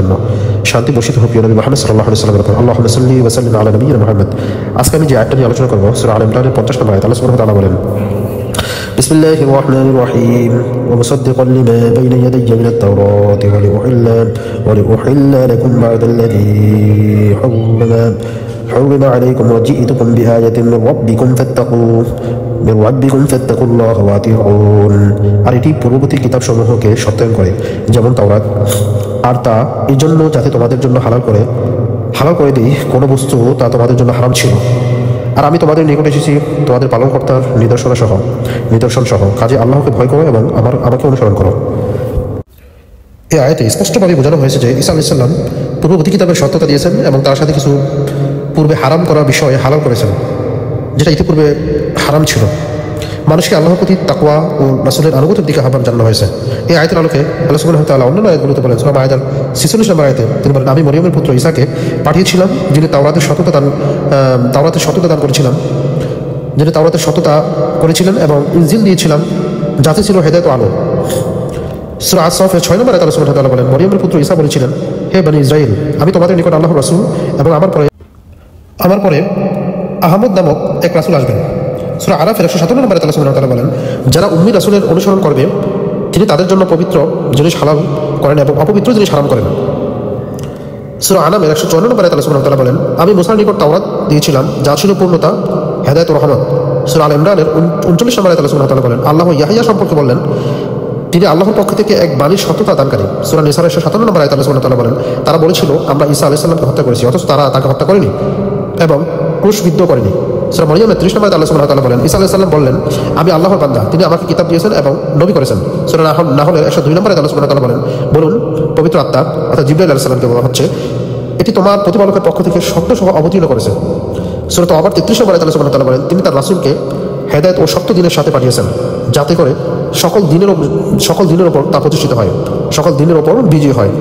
জন্য শান্তি বর্ষিত হোক প্রিয় নবী মুহাম্মদ সাল্লাল্লাহু আলাইহি ওয়াসাল্লামের উপর। আল্লাহুম্মা সাল্লি ওয়া সাল্লিম আলা নবিয়িনা মুহাম্মদ। আজকে আমি যে আয়াতটা নিয়ে আলোচনা করব সূরা আল ইমরানের 50 নম্বর আয়াত। আল্লাহ সুবহানাহু ওয়া তাআলা বলেন, বিসমিল্লাহির রহমানির রহিম, ওয়া মুসাদ্দিকান লিমা বাইনা ইয়াদাইয়া মিনাত তাওরাতি ওয়া লিউহিল্লা লাকুম বা'দাল্লাযী حرم عليكم وجئتكم بآية من ربكم فاتقوا الله وأطيعون। আর এটি পূর্ববর্তী কিতাব সমূহকে সত্যায়ন করে, যেমন তাওরাত, আর তা এই জন্য যাতে তোমাদের জন্য হালাল করে দিই কোনো বস্তু তা তোমাদের জন্য হারাম ছিল। আর আমি তোমাদের নিকট এসেছি তোমাদের পালনকর্তার নিদর্শন সহ, কাজে আল্লাহকে ভয় করো এবং আমাকে অনুসরণ করো। এই আয়াতে স্পষ্টভাবে বোঝানো হয়েছে যে ঈসা আলাইহিস সালাম পূর্ববর্তী কিতাবের সত্যতা দিয়েছেন এবং তার সাথে কিছু পূর্বে হারাম করা বিষয়ে হালাল করেছেন, যেটা ইতিপূর্বে হারাম ছিল। মানুষকে আল্লাহর প্রতি তাকওয়া ও রাসূলের আনুগত্যের দিকে আহ্বান জানানো হয়েছে। এই আয়াতের আলোকে আল্লাহ সুবহানাহু ওয়া তাআলা অন্যান্য আয়াতগুলোতে বলেন, সূরা মায়েদার 46 নম্বর আয়াতে তিনি বলেন, আমি মরিয়মের পুত্র ঈসাকে পাঠিয়েছিলাম, যিনি তাওরাতের সততা করেছিলেন এবং ইনজিল দিয়েছিলাম, যাতে ছিল হেদায়েত ও আলো। সূরা আস-সাফের 6 নম্বর আয়াতে আল্লাহ সুবহানাহু ওয়া তাআলা বলেন, মরিয়মের পুত্র ঈসা বলেছিলেন, হে বনী ইসরাঈল, আমি তোমাদের নিকট আল্লাহর রাসূল এবং আমার পরে আহমদ নামক এক রাসূল আসবেন। সূরা আরাফের 157 নম্বরে আল্লাহ সুবহানাহু ওয়া তাআলা বলেন, যারা উম্মি রাসূলের অনুসরণ করবে তিনি তাদের জন্য পবিত্র জিনিস হালাল করেন এবং অপবিত্র জিনিস হারাম করেন। সূরা আনামের 154 নম্বরে আল্লাহ সুবহানাহু ওয়া তাআলা বলেন, আমি মুসার নিকট তাওরাত দিয়েছিলাম, যা ছিল পূর্ণতা, হেদায়েত ও রহমত। সূরা আল ইমরানের 39 নম্বরে আল্লাহ সুবহানাহু ওয়া তাআলা বলেন, আল্লাহ ইয়াহইয়া সম্পর্কে বললেন, তিনি আল্লাহর পক্ষ থেকে এক বাণীর সত্যতা দানকারী। সূরা নিসার 57 নম্বরে আল্লাহ সুবহানাহু ওয়া তাআলা বলেন, তারা বলেছিল আমরা ঈসা আলাইহিস সালামকে হত্যা করেছি, অথচ তারা তাকে হত্যা করেনি এবং ক্রুশবিদ্ধ করেনি। সূরা মরিয়মের 30 নম্বরে আল্লাহ সুবহানাহু ওয়া তাআলা বলেন, ঈসা আলাইহিস সালাম বললেন, আমি আল্লাহর বান্দা, তিনি আমাকে কিতাব দিয়েছেন এবং নবী করেছেন। সূরা নাহলের 102 নম্বরে আল্লাহ সুবহানাহু ওয়া তাআলা বলুন, পবিত্র আত্মা অর্থাৎ জিবরাইল আলাইহিস সালামকে বলা হচ্ছে, এটি তোমার প্রতিপালকের পক্ষ থেকে সত্যসহ অবতীর্ণ করেছে। সূরা তাওবার 33 নম্বরে আল্লাহ সুবহানাহু ওয়া তাআলা বলেন, তিনি তার রাসূলকে হেদায়েত ও সত্য দিনের সাথে পাঠিয়েছেন, যাতে করে সকল দিনের উপর তা প্রতিষ্ঠিত হয়, সকল দিনের উপর বিজয়ী হয়।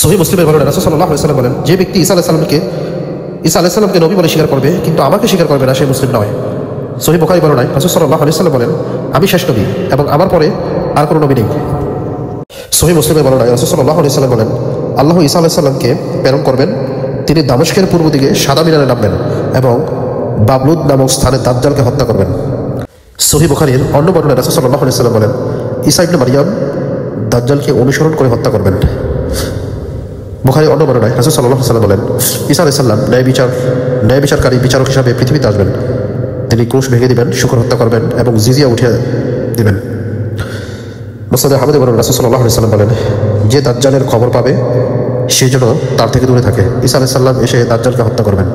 সহিহ মুসলিমের বর্ণনা রাসূল সাল্লাল্লাহু আলাইহি ওয়াসাল্লাম বলেন, যে ব্যক্তি ঈসা আলাইহিস সালামকে নবী বলে স্বীকার করবে কিন্তু আমাকে স্বীকার করবে না, সে মুসলিম নয়। সহিহ বুখারী বর্ণনায় রাসূল সাল্লাল্লাহু আলাইহি ওয়াসাল্লাম বলেন, আমি শেষ নবী এবং আমার পরে আর কোনো নবী নেই। সহিহ মুসলিমের বর্ণনায় রাসূল সাল্লাল্লাহু আলাইহি ওয়াসাল্লাম বলেন, আল্লাহ ঈসা আলাইহিস সালামকে প্রেরণ করবেন, তিনি দামেস্কের পূর্ব দিকে সাদা মিনারে নামবেন এবং বাবলুদ নামক স্থানে দাজ্জালকে হত্যা করবেন। সহিহ বুখারীর অন্য বর্ণনায় রাসূল সাল্লাল্লাহু আলাইহি ওয়াসাল্লাম বলেন, ঈসা ইবনে মারইয়াম দাজ্জালকে অনুসরণ করে হত্যা করবেন। বুখারীর অন্য বর্ণনায় রাসূল সাল্লাল্লাহু আলাইহি ওয়াসাল্লাম বলেন, ঈসা আলাইহিস সালাম ন্যায় বিচারকারী বিচারক হিসাবে পৃথিবীতে আসবেন। তিনি ক্রুশ ভেঙে দিবেন, শূকর হত্যা করবেন এবং জিজিয়া উঠিয়ে দিবেন। মুসনাদ আহমদের বর্ণনায় রাসূল সাল্লাল্লাহু আলাইহি ওয়াসাল্লাম বলেন, যে দাজ্জালের খবর পাবে সে যেন তার থেকে দূরে থাকে। ঈসা আলাইহিস সালাম এসে দাজ্জালকে হত্যা করবেন।